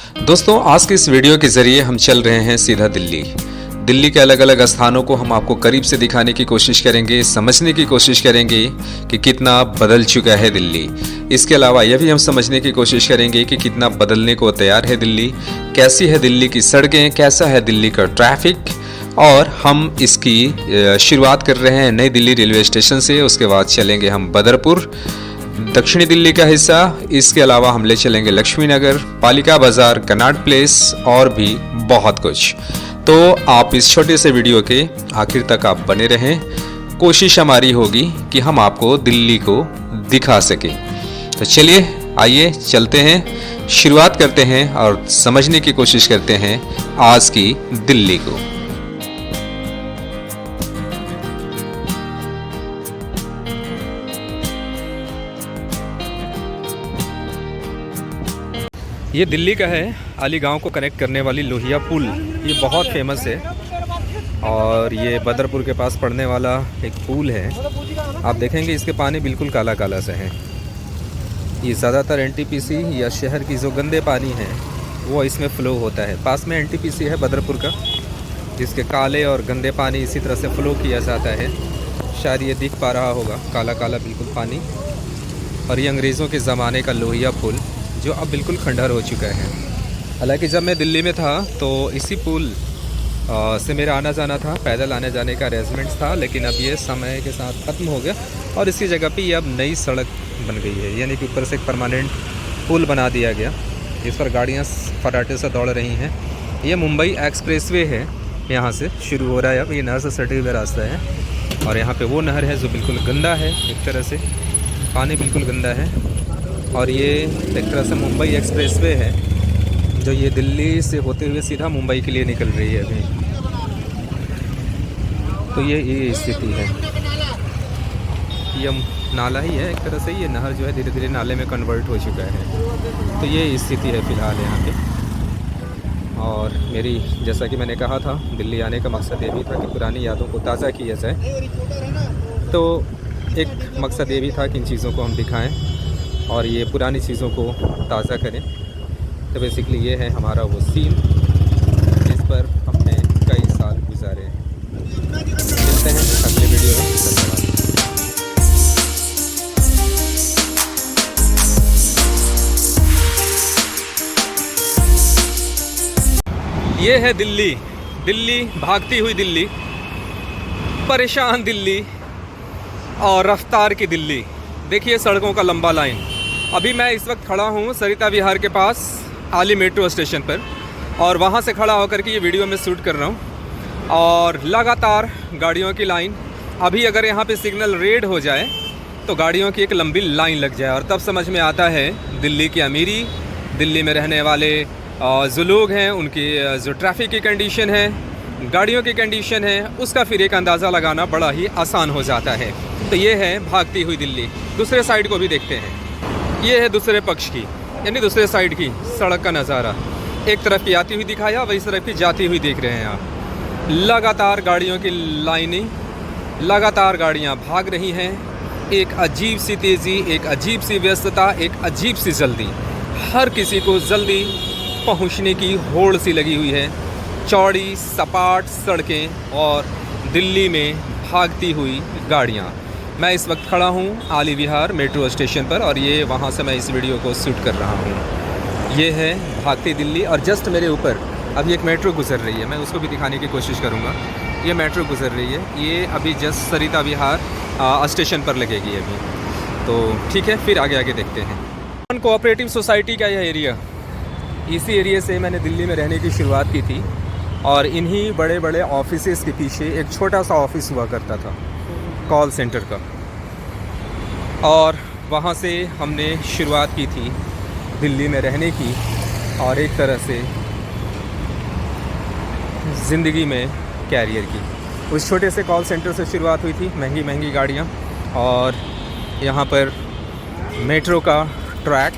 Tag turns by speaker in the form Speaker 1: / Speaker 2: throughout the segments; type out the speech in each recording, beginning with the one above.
Speaker 1: दोस्तों, आज के इस वीडियो के ज़रिए हम चल रहे हैं सीधा दिल्ली। दिल्ली के अलग अलग स्थानों को हम आपको करीब से दिखाने की कोशिश करेंगे, समझने की कोशिश करेंगे कि कितना बदल चुका है दिल्ली। इसके अलावा यह भी हम समझने की कोशिश करेंगे कि कितना बदलने को तैयार है दिल्ली, कैसी है दिल्ली की सड़कें, कैसा है दिल्ली का ट्रैफिक। और हम इसकी शुरुआत कर रहे हैं नई दिल्ली रेलवे स्टेशन से। उसके बाद चलेंगे हम बदरपुर, दक्षिणी दिल्ली का हिस्सा। इसके अलावा हम ले चलेंगे लक्ष्मी नगर, पालिका बाजार, कनॉट प्लेस और भी बहुत कुछ। तो आप इस छोटे से वीडियो के आखिर तक आप बने रहें। कोशिश हमारी होगी कि हम आपको दिल्ली को दिखा सकें। तो चलिए, आइए चलते हैं, शुरुआत करते हैं और समझने की कोशिश करते हैं आज की दिल्ली को। ये दिल्ली का है, अली गांव को कनेक्ट करने वाली लोहिया पुल। ये बहुत फेमस है और ये बदरपुर के पास पड़ने वाला एक पुल है। आप देखेंगे इसके पानी बिल्कुल काला काला सा है। ये ज़्यादातर एनटीपीसी या शहर की जो गंदे पानी है वो इसमें फ़्लो होता है। पास में एनटीपीसी है बदरपुर का, जिसके काले और गंदे पानी इसी तरह से फ़्लो किया जाता है। शायद ये दिख पा रहा होगा, काला काला बिल्कुल पानी। और ये अंग्रेज़ों के ज़माने का लोहिया पुल जो अब बिल्कुल खंडहर हो चुका है। हालांकि जब मैं दिल्ली में था तो इसी पुल से मेरा आना जाना था, पैदल आने जाने का अरेंजमेंट था। लेकिन अब ये समय के साथ ख़त्म हो गया और इसकी जगह पे ये अब नई सड़क बन गई है, यानी कि ऊपर से एक परमानेंट पुल बना दिया गया जिस पर गाड़ियाँ फटाटे से दौड़ रही हैं। ये मुंबई एक्सप्रेसवे है, यहाँ से शुरू हो रहा है। अब ये नहर से सटे हुए रास्ता है और यहाँ पर वो नहर है जो बिल्कुल गंदा है, एक तरह से पानी बिल्कुल गंदा है। और ये एक तरह से मुंबई एक्सप्रेसवे है जो ये दिल्ली से होते हुए सीधा मुंबई के लिए निकल रही है अभी। तो ये स्थिति है। ये नाला ही है एक तरह से, ये नहर जो है धीरे धीरे नाले में कन्वर्ट हो चुका है। तो ये स्थिति है फ़िलहाल यहाँ पे। और मेरी, जैसा कि मैंने कहा था, दिल्ली आने का मकसद ये भी था कि पुरानी यादों को ताज़ा किया जाए। तो एक मकसद ये भी था कि इन चीज़ों को हम दिखाएं और ये पुरानी चीज़ों को ताज़ा करें। तो बेसिकली ये है हमारा वो सीन जिस पर हमने कई साल गुजारे हैं। मिलते हैं अगले वीडियो में। धन्यवाद। ये है दिल्ली, दिल्ली, भागती हुई दिल्ली, परेशान दिल्ली और रफ्तार की दिल्ली। देखिए सड़कों का लंबा लाइन। अभी मैं इस वक्त खड़ा हूँ सरिता विहार के पास आली मेट्रो स्टेशन पर और वहाँ से खड़ा होकर के ये वीडियो में शूट कर रहा हूँ। और लगातार गाड़ियों की लाइन। अभी अगर यहाँ पे सिग्नल रेड हो जाए तो गाड़ियों की एक लंबी लाइन लग जाए और तब समझ में आता है दिल्ली की अमीरी, दिल्ली में रहने वाले जो लोग हैं उनकी जो ट्रैफिक की कंडीशन है, गाड़ियों की कंडीशन है, उसका फिर एक अंदाज़ा लगाना बड़ा ही आसान हो जाता है। तो ये है भागती हुई दिल्ली। दूसरे साइड को भी देखते हैं। ये है दूसरे पक्ष की, यानी दूसरे साइड की सड़क का नज़ारा। एक तरफ की आती हुई दिखाया, वही तरफ की जाती हुई देख रहे हैं आप। लगातार गाड़ियों की लाइनें, लगातार गाड़ियां भाग रही हैं। एक अजीब सी तेज़ी, एक अजीब सी व्यस्तता, एक अजीब सी जल्दी। हर किसी को जल्दी पहुंचने की होड़ सी लगी हुई है। चौड़ी सपाट सड़कें और दिल्ली में भागती हुई गाड़ियाँ। मैं इस वक्त खड़ा हूँ आली विहार मेट्रो स्टेशन पर और ये वहाँ से मैं इस वीडियो को शूट कर रहा हूँ। ये है भागती दिल्ली और जस्ट मेरे ऊपर अभी एक मेट्रो गुजर रही है। मैं उसको भी दिखाने की कोशिश करूँगा। ये मेट्रो गुजर रही है, ये अभी जस्ट सरिता विहार स्टेशन पर लगेगी अभी। तो ठीक है, फिर आगे आगे देखते हैं। कोऑपरेटिव सोसाइटी का यह एरिया, इसी एरिया से मैंने दिल्ली में रहने की शुरुआत की थी और इन्हीं बड़े बड़े ऑफिसेज़ के पीछे एक छोटा सा ऑफिस हुआ करता था, कॉल सेंटर का। और वहाँ से हमने शुरुआत की थी दिल्ली में रहने की और एक तरह से ज़िंदगी में कैरियर की। उस छोटे से कॉल सेंटर से शुरुआत हुई थी। महंगी महंगी गाड़ियाँ और यहाँ पर मेट्रो का ट्रैक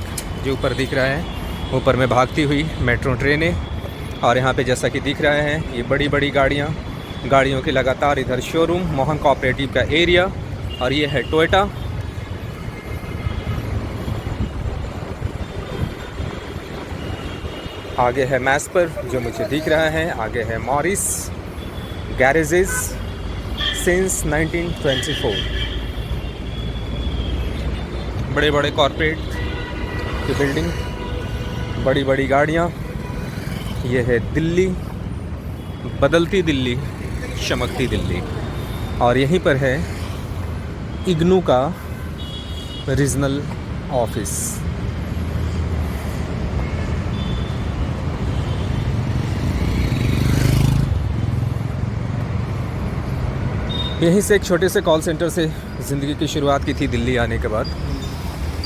Speaker 1: जो ऊपर दिख रहा है, ऊपर में भागती हुई मेट्रो ट्रेनें। और यहाँ पे जैसा कि दिख रहा है ये बड़ी बड़ी गाड़ियाँ, गाड़ियों के लगातार इधर शोरूम, मोहन कोऑपरेटिव का एरिया और ये है टोयोटा। आगे है मैस्पर जो मुझे दिख रहा है, आगे है मॉरिस गैरेजेस सिंस 1924। बड़े बड़े कॉर्पोरेट की बिल्डिंग, बड़ी बड़ी गाड़ियाँ। ये है दिल्ली, बदलती दिल्ली, चमकती दिल्ली। और यहीं पर है इग्नू का रीजनल ऑफिस। यहीं से एक छोटे से कॉल सेंटर से ज़िंदगी की शुरुआत की थी दिल्ली आने के बाद।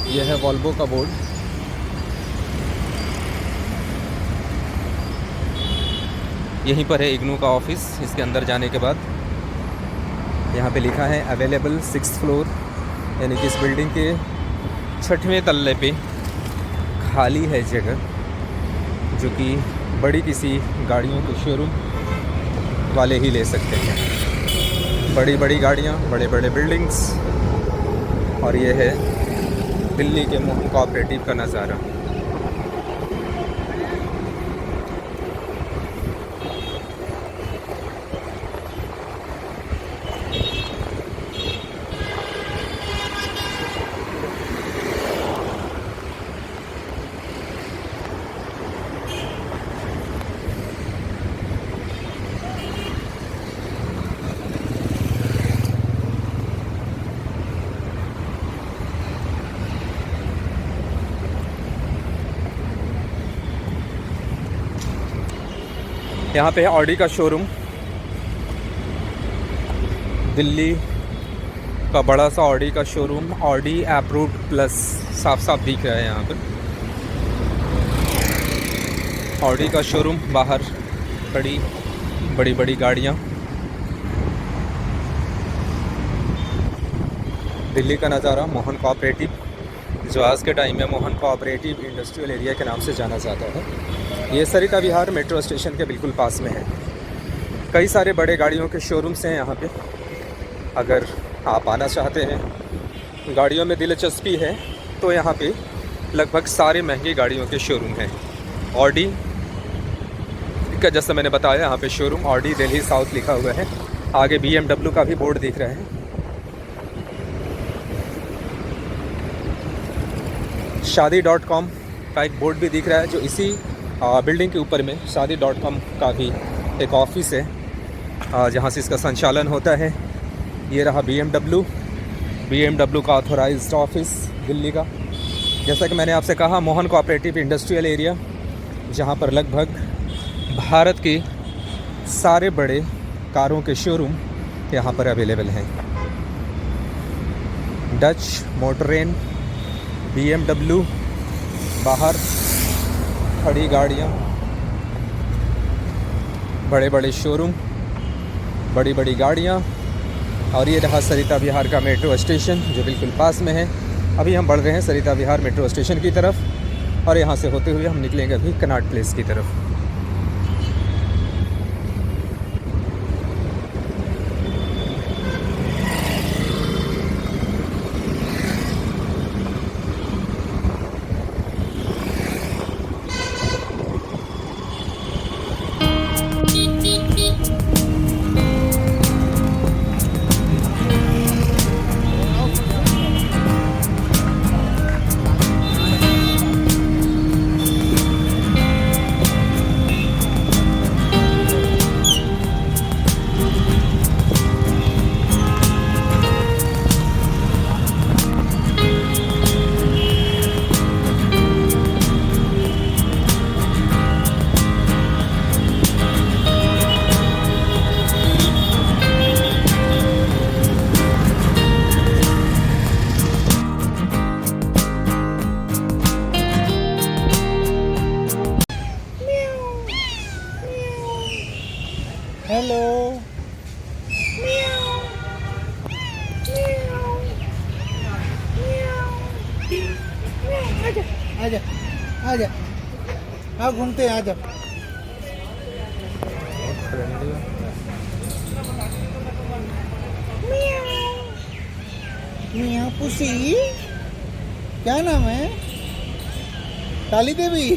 Speaker 1: यह है वॉल्वो का बोर्ड। यहीं पर है इग्नू का ऑफिस। इसके अंदर जाने के बाद यहाँ पे लिखा है अवेलेबल 6th फ्लोर, यानी कि इस बिल्डिंग के 6वें तल्ले पे खाली है जगह, जो कि बड़ी किसी गाड़ियों के शोरूम वाले ही ले सकते हैं। बड़ी बड़ी गाड़ियाँ, बड़े बड़े बिल्डिंग्स। और ये है दिल्ली के मोहन कोऑपरेटिव का नज़ारा। यहाँ पे है ऑडी का शोरूम। दिल्ली का बड़ा सा ऑडी का शोरूम, ऑडी अप्रूव्ड प्लस, साफ साफ दिख रहा है यहाँ पर ऑडी का शोरूम। बाहर खड़ी बड़ी बड़ी गाड़ियाँ। दिल्ली का नज़ारा, मोहन कोऑपरेटिव, जो आज के टाइम में मोहन कोऑपरेटिव इंडस्ट्रियल एरिया के नाम से जाना जाता है। ये सरिता विहार मेट्रो स्टेशन के बिल्कुल पास में है। कई सारे बड़े गाड़ियों के शोरूम्स हैं यहाँ पे। अगर आप आना चाहते हैं, गाड़ियों में दिलचस्पी है, तो यहाँ पे लगभग सारे महंगी गाड़ियों के शोरूम हैं। ऑडी का जैसा मैंने बताया यहाँ पे शोरूम ऑडी दिल्ली साउथ लिखा हुआ है। आगे BMW का भी बोर्ड दिख रहा है। शादी.com का एक बोर्ड भी दिख रहा है, जो इसी बिल्डिंग के ऊपर में शादी.com का भी एक ऑफिस है, जहाँ से इसका संचालन होता है। ये रहा BMW का ऑथोराइज्ड ऑफिस दिल्ली का। जैसा कि मैंने आपसे कहा, मोहन कोऑपरेटिव इंडस्ट्रियल एरिया, जहाँ पर लगभग भारत के सारे बड़े कारों के शोरूम यहाँ पर अवेलेबल हैं। डच, मोटरेन, BMW, बाहर खड़ी गाड़ियाँ, बड़े बड़े शोरूम, बड़ी बड़ी गाड़ियाँ। और ये रहा सरिता विहार का मेट्रो स्टेशन, जो बिल्कुल पास में है। अभी हम बढ़ रहे हैं सरिता विहार मेट्रो स्टेशन की तरफ, और यहाँ से होते हुए हम निकलेंगे अभी कनॉट प्लेस की तरफ।
Speaker 2: हेलो। आजा आजा, आओ घूमते हैं, आजा। मियाँ पुसी, क्या नाम है? काली देवी।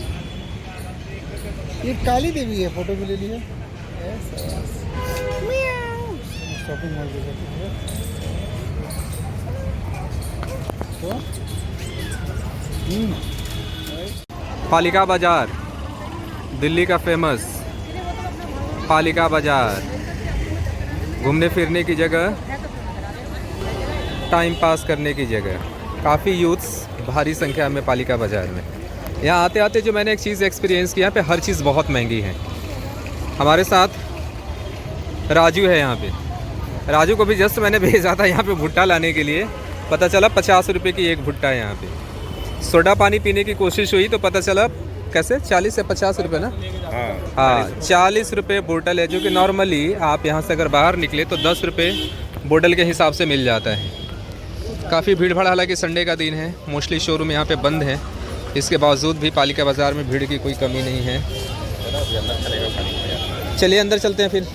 Speaker 2: ये काली देवी है, फोटो भी ले लिया। शॉपिंग मॉल तो
Speaker 1: पालिका बाजार, दिल्ली का फेमस पालिका बाजार, घूमने फिरने की जगह, टाइम पास करने की जगह। काफ़ी यूथ्स भारी संख्या में पालिका बाज़ार में। यहाँ आते आते जो मैंने एक चीज़ एक्सपीरियंस किया, यहाँ पे हर चीज़ बहुत महंगी है। हमारे साथ राजू है यहाँ पे। राजू को भी जस्ट मैंने भेजा था यहाँ पे भुट्टा लाने के लिए, पता चला 50 रुपये की एक भुट्टा है यहाँ पे। सोडा पानी पीने की कोशिश हुई तो पता चला कैसे 40 से 50 रुपये ना, हाँ 40 रुपये बोतल है, जो कि नॉर्मली आप यहाँ से अगर बाहर निकले तो 10 रुपये बोतल के हिसाब से मिल जाता है। काफ़ी भीड़ भाड़, हालांकि संडे का दिन है, मोस्टली शोरूम यहाँ पे बंद है। इसके बावजूद भी पालिका बाज़ार में भीड़ की कोई कमी नहीं है। चलिए अंदर चलते हैं फिर।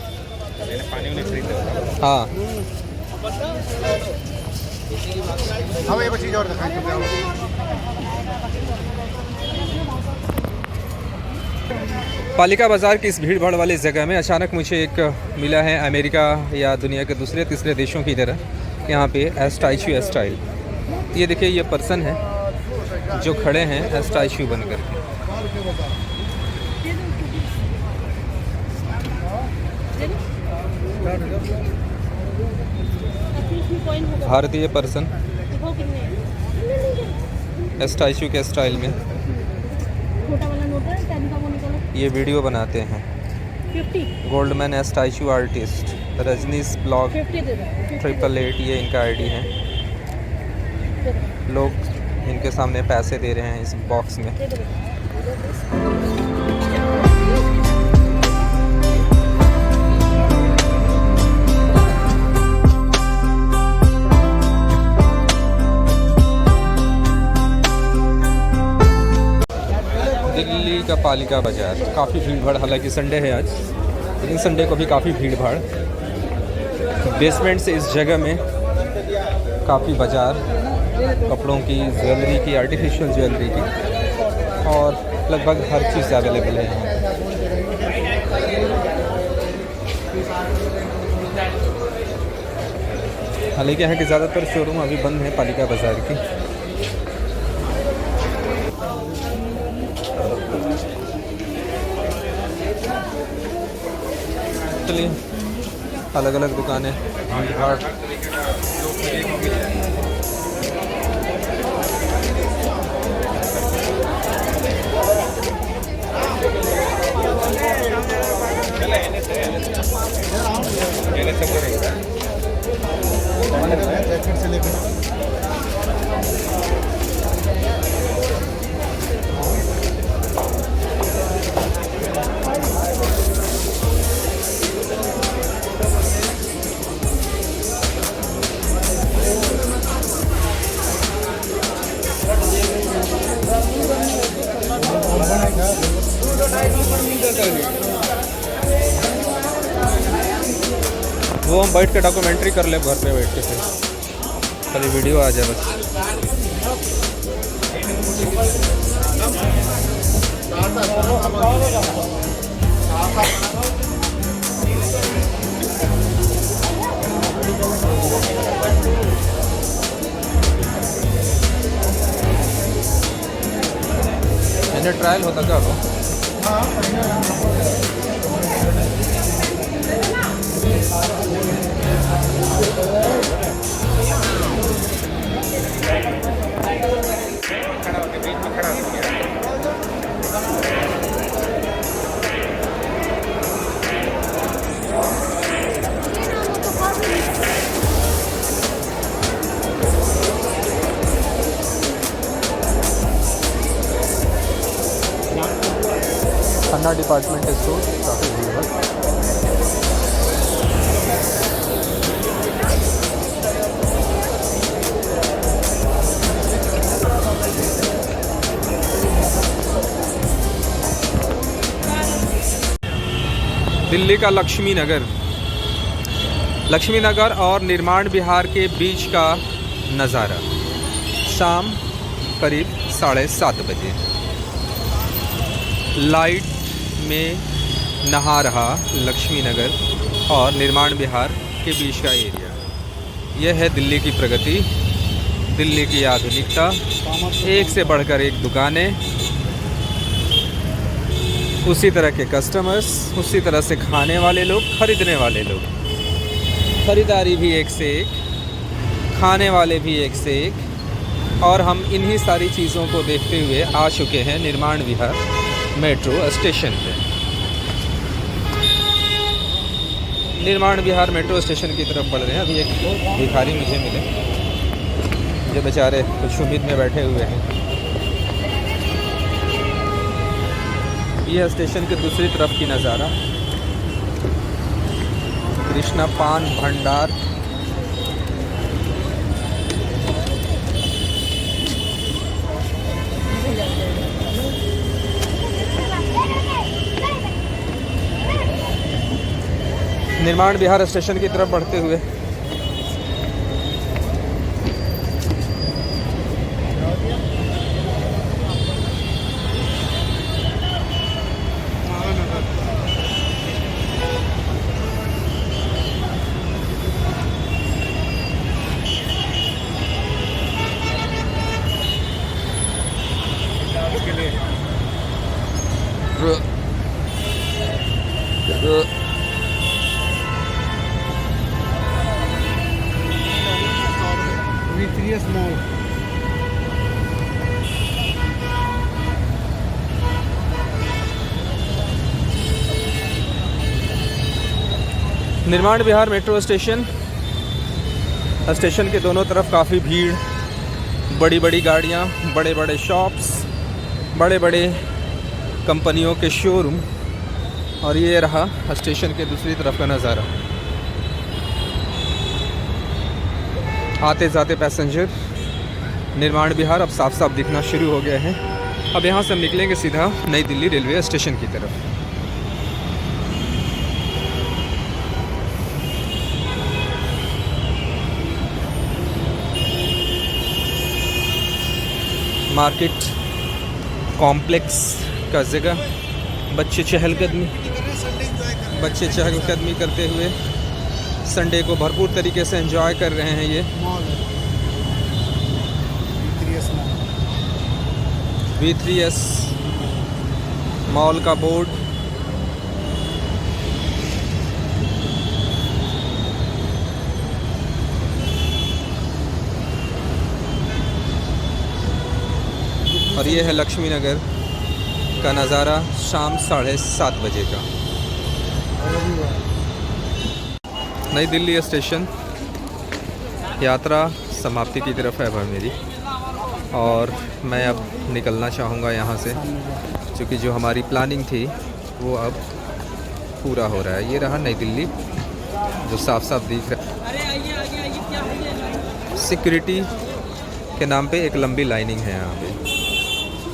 Speaker 1: हाँ
Speaker 2: हमें एक चीज़ और दिखाएं।
Speaker 1: पालिका बाज़ार की इस भीड़ भाड़ वाली जगह में अचानक मुझे एक मिला है अमेरिका या दुनिया के दूसरे तीसरे देशों की तरह यहाँ पे एस्टाइशू स्टाइल। ये देखिए, ये पर्सन है जो खड़े हैं एस्टाइशू बनकर के। भारतीय पर्सन एस्टाइशू के स्टाइल में ये वीडियो बनाते हैं। गोल्डमैन एस्टाइशू आर्टिस्ट, रजनीश ब्लॉग 888, ये इनका आईडी है। लोग इनके सामने पैसे दे रहे हैं इस बॉक्स में। दिल्ली का पालिका बाज़ार, काफ़ी भीड़ भाड़, हालांकि संडे है आज, लेकिन संडे को भी काफ़ी भीड़ भाड़। बेसमेंट से इस जगह में काफ़ी बाज़ार, कपड़ों की, ज्वेलरी की, आर्टिफिशियल ज्वेलरी की, और लगभग हर चीज़ अवेलेबल है यहाँ। हालांकि यहाँ के ज़्यादातर शोरूम अभी बंद हैं पालिका बाज़ार की। चलिए, अलग अलग दुकानें, भीड़ भाड़।
Speaker 2: जैकेट से लेकर
Speaker 1: वो हम बैठ के डॉक्यूमेंट्री कर ले घर पे बैठ के, फिर खाली वीडियो आ जाए बस। मैंने ट्रायल होता क्या हो? खन्ना डिपार्टमेंट स्टोर, काफ़ी भीड़ है। दिल्ली का लक्ष्मी नगर और निर्माण विहार के बीच का नज़ारा, शाम करीब 7:30 बजे। लाइट में नहा रहा लक्ष्मी नगर और निर्माण विहार के बीच का एरिया। यह है दिल्ली की प्रगति, दिल्ली की आधुनिकता, एक से बढ़कर एक दुकानें, उसी तरह के कस्टमर्स, उसी तरह से खाने वाले लोग, खरीदने वाले लोग। खरीदारी भी एक से एक, खाने वाले भी एक से एक। और हम इन्हीं सारी चीज़ों को देखते हुए आ चुके हैं निर्माण विहार मेट्रो स्टेशन पे। निर्माण विहार मेट्रो स्टेशन की तरफ बढ़ रहे हैं। अभी एक भिखारी मुझे मिले जो बेचारे कुछ उम्मीद में बैठे हुए हैं। यह स्टेशन के दूसरी तरफ की नज़ारा, कृष्णा पान भंडार। निर्माण विहार स्टेशन की तरफ बढ़ते हुए
Speaker 2: V3S मॉल।
Speaker 1: निर्माण विहार मेट्रो स्टेशन, स्टेशन के दोनों तरफ काफ़ी भीड़, बड़ी बड़ी गाड़ियाँ, बड़े बड़े शॉप्स, बड़े बड़े कंपनियों के शोरूम। और ये रहा स्टेशन के दूसरी तरफ का नज़ारा। आते जाते पैसेंजर। निर्माण विहार अब साफ साफ दिखना शुरू हो गया है। अब यहाँ से हम निकलेंगे सीधा नई दिल्ली रेलवे स्टेशन की तरफ। मार्केट कॉम्प्लेक्स का जगह, बच्चे चहलकदमी करते हुए संडे को भरपूर तरीके से एंजॉय कर रहे हैं। ये
Speaker 2: मॉल है V3S मॉल।
Speaker 1: V3S मॉल का बोर्ड। और ये है लक्ष्मी नगर का नज़ारा शाम 7:30 बजे का। नई दिल्ली स्टेशन यात्रा समाप्ति की तरफ है अब मेरी, और मैं अब निकलना चाहूँगा यहाँ से, क्योंकि जो हमारी प्लानिंग थी वो अब पूरा हो रहा है। ये रहा नई दिल्ली जो साफ साफ दिख रहा है। सिक्योरिटी के नाम पे एक लंबी लाइनिंग है यहाँ पे,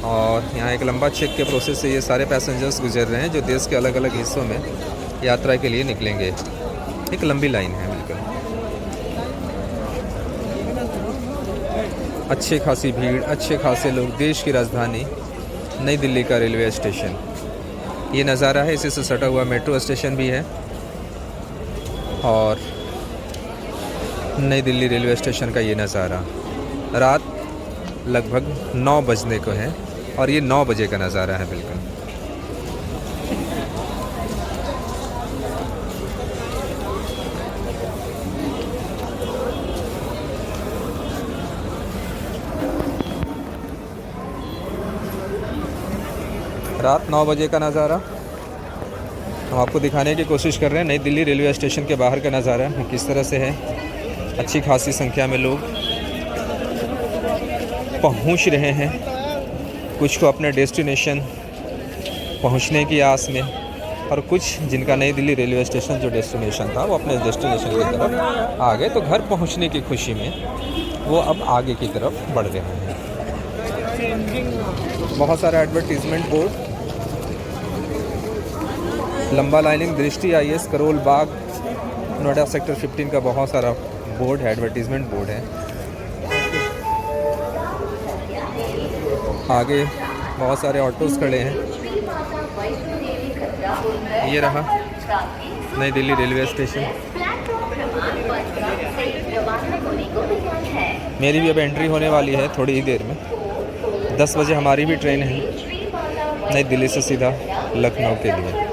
Speaker 1: और यहाँ एक लंबा चेक के प्रोसेस से ये सारे पैसेंजर्स गुजर रहे हैं जो देश के अलग अलग हिस्सों में यात्रा के लिए निकलेंगे। एक लंबी लाइन है बिल्कुल। अच्छी खासी भीड़, अच्छे खासे लोग। देश की राजधानी नई दिल्ली का रेलवे स्टेशन ये नज़ारा है। इसी से सटा हुआ मेट्रो स्टेशन भी है, और नई दिल्ली रेलवे स्टेशन का ये नज़ारा। रात लगभग 9 बजने को है, और ये 9 बजे का नज़ारा है बिल्कुल। रात 9 बजे का नज़ारा हम आपको दिखाने की कोशिश कर रहे हैं। नई दिल्ली रेलवे स्टेशन के बाहर का नज़ारा किस तरह से है। अच्छी खासी संख्या में लोग पहुंच रहे हैं, कुछ को अपने डेस्टिनेशन पहुंचने की आस में, और कुछ जिनका नई दिल्ली रेलवे स्टेशन जो डेस्टिनेशन था वो अपने डेस्टिनेशन की तरफ आ गए, तो घर पहुंचने की खुशी में वो अब आगे की तरफ बढ़ रहे हैं। बहुत सारा एडवर्टीज़मेंट बोर्ड, लंबा लाइनिंग, दृष्टि IAS, करोल बाग, नोएडा सेक्टर 15 का बहुत सारा बोर्ड है, एडवर्टीज़मेंट बोर्ड है। आगे बहुत सारे ऑटोज़ खड़े हैं। ये रहा नई दिल्ली रेलवे स्टेशन। मेरी भी अब एंट्री होने वाली है थोड़ी ही देर में। 10 बजे हमारी भी ट्रेन है नई दिल्ली से सीधा लखनऊ के लिए।